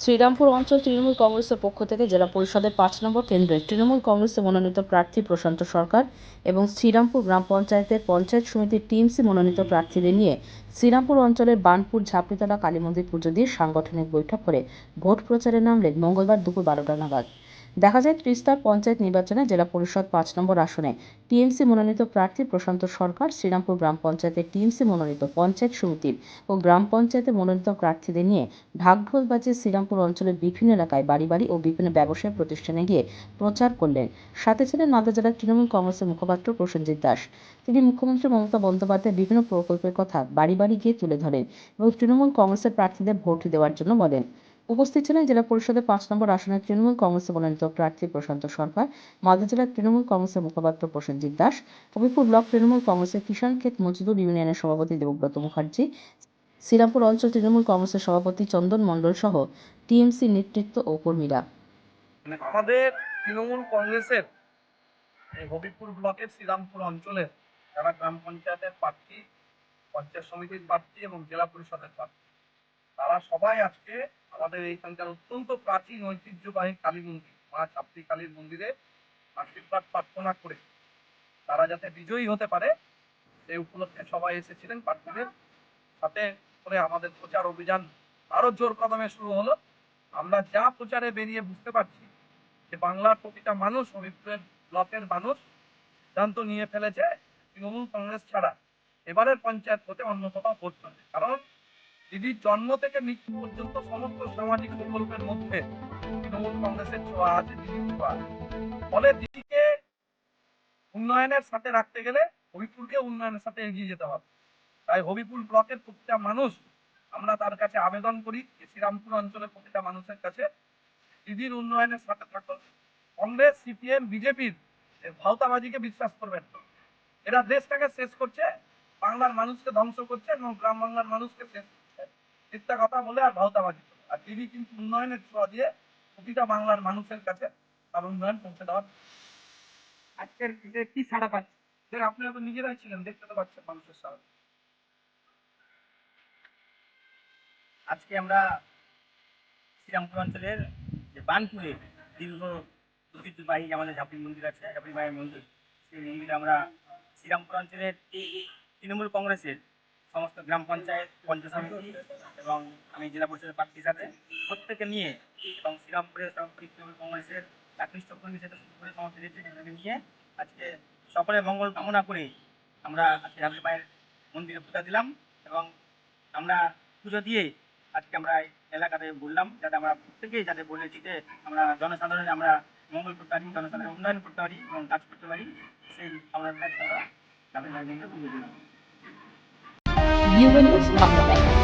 শ্রীরামপুর অঞ্চল তৃণমূল কংগ্রেসের পক্ষ থেকে জেলা পরিষদের ৫ নম্বর কেন্দ্রে তৃণমূল কংগ্রেসে মনোনীত প্রার্থী প্রশান্ত সরকার এবং শ্রীরামপুর গ্রাম পঞ্চায়েতের পঞ্চায়েত সমিতির টিএমসি মনোনীত প্রার্থীদের নিয়ে শ্রীরামপুর অঞ্চলের বানপুর ঝাপড়িতলা কালী মন্দির পুজো দিয়ে সাংগঠনিক বৈঠক করে ভোট প্রচারে নামলেন মঙ্গলবার দুপুর ১২টা নাগাদ। দেখা যায় ত্রিস্তর পঞ্চায়েত নির্বাচনে জেলা পরিষদ ৫ নম্বর আসনে টিএমসি মনোনীত প্রার্থী প্রশান্ত সরকার শ্রীরামপুর গ্রাম পঞ্চায়েতের টিএমসি মনোনীত পঞ্চায়েত সমিতির ও গ্রাম পঞ্চায়েতে মনোনীত প্রার্থীদের নিয়ে ঢাকঢোল বাজিয়ে শ্রীরামপুর অঞ্চলের বিভিন্ন এলাকায় বাড়ি বাড়ি ও বিভিন্ন ব্যবসায়িক প্রতিষ্ঠানে গিয়ে প্রচার করলেন। সাথে ছিলেন মালদা জেলার তৃণমূল কংগ্রেসের মুখপাত্র প্রসেনজিৎ দাস। তিনি মুখ্যমন্ত্রী মমতা বন্দ্যোপাধ্যায়ের বিভিন্ন প্রকল্পের কথা বাড়ি বাড়ি গিয়ে তুলে ধরেন এবং তৃণমূল কংগ্রেসের প্রার্থীদের ভোট দেওয়ার জন্য বলেন। উপস্থিত ছিলেন জেলা পরিষদের ৫ নম্বর আসনের তৃণমূল কংগ্রেসের মনোনীত প্রার্থী প্রশান্ত সরকার, মালদা জেলার তৃণমূল কংগ্রেসের মুখপাত্র প্রসেনজিৎ দাস, হবিপুর ব্লক তৃণমূল কংগ্রেসের কিষাণ ক্ষেত মজদুর ইউনিয়নের সভাপতি দেবব্রত মুখার্জি, শ্রীরামপুর অঞ্চল তৃণমূল কংগ্রেসের সভাপতি চন্দন মণ্ডল সহ টিএমসি নেতৃত্ব ও কর্মীরা। আমাদের তৃণমূল কংগ্রেসের হবিপুর ব্লকের শ্রীরামপুর অঞ্চলের যারা গ্রাম পঞ্চায়েতের প্রার্থী, পঞ্চায়েত সমিতির প্রার্থী এবং জেলা পরিষদের প্রার্থী, তারা সবাই আজকে আমাদের এইখানকার অত্যন্ত প্রাচীন ঐতিহ্যবাহী কালী মন্দির মা চাপড়ি কালীর মন্দিরে আশীর্বাদ প্রার্থনা করে তারা যাতে বিজয়ী হতে পারে সেই উপলক্ষে সবাই এসেছিলেন। প্রার্থীদের সাথে করে আমাদের প্রচার অভিযান আরো জোর কদমে শুরু হলো। আমরা যা প্রচারে বেরিয়ে বুঝতে পারছি যে বাংলার প্রতিটা মানুষ, হবিপুরের ব্লকের মানুষ সিদ্ধান্ত নিয়ে ফেলেছে তৃণমূল কংগ্রেস ছাড়া এবারের পঞ্চায়েত হতে অন্য কোথাও ভোট চলবে। কারণ দিদির জন্ম থেকে মৃত্যু পর্যন্ত সমস্ত সামাজিক প্রকল্পের মধ্যে তৃণমূল কংগ্রেসের ছোঁয়া আছে, দিদির ছোঁয়া আছে। ফলে দিদিকে উন্নয়নের সাথে রাখতে গেলে হবিপুরকে উন্নয়নের সাথে এগিয়ে যেতে হবে। তাই হবিপুর ব্লকের প্রতিটা মানুষ আমরা তার কাছে আবেদন করি, শ্রীরামপুর অঞ্চলের প্রতিটা মানুষের কাছে দিদির উন্নয়নের সাথে থাকুন। কংগ্রেস, সিপিএম, বিজেপির ভাওতাবাজিকে বিশ্বাস করবেন। এরা দেশটাকে শেষ করছে, বাংলার মানুষকে ধ্বংস করছে এবং গ্রাম বাংলার মানুষকে শেষ করছে মিথ্যা কথা বলে আর ভাওতাবাজি করে। আর দিদি কিন্তু উন্নয়নের ছোঁয়া দিয়ে প্রতিটা বাংলার মানুষের কাছে তার উন্নয়ন পৌঁছে দেওয়ার। আজকের কি ছাড়া পাচ্ছে আপনারা তো নিজেরাই ছিলেন, দেখতে তো পাচ্ছেন মানুষের সারা। আজকে আমরা শ্রীরামপুর অঞ্চলের যে বানপুরে দীর্ঘ ঐতিহ্যবাহী আমাদের ঝাপড়ি মন্দির আছে, ঝাপড়ি মায়ের মন্দির, সেই মন্দিরে আমরা শ্রীরামপুর অঞ্চলের তৃণমূল কংগ্রেসের সমস্ত গ্রাম পঞ্চায়েত, পঞ্চায়েত সমিতি এবং আমি জেলা পরিষদের প্রার্থী হিসাবে প্রত্যেকে নিয়ে এবং শ্রীরামপুরের সভাপতি তৃণমূল কংগ্রেসের একনিষ্ঠ কর্মীর সাথে শুরু করে সমস্ত নেতৃত্বকে নিয়ে আজকে সকলের মঙ্গল কামনা করে আমরা আজকে ঝাপড়ি মায়ের মন্দিরে পূজা দিলাম এবং আমরা পুজো দিয়ে আজকে আমরা এলাকাতে বললাম যাতে আমরা প্রত্যেকেই যাতে বলেছি যে আমরা জনসাধারণের আমরা মঙ্গল করতে পারি, জনসাধারণের উন্নয়ন করতে পারি এবং কাজ করতে পারি, সেই আমরা পুজো দিলাম। ইউএনএস বাংলা।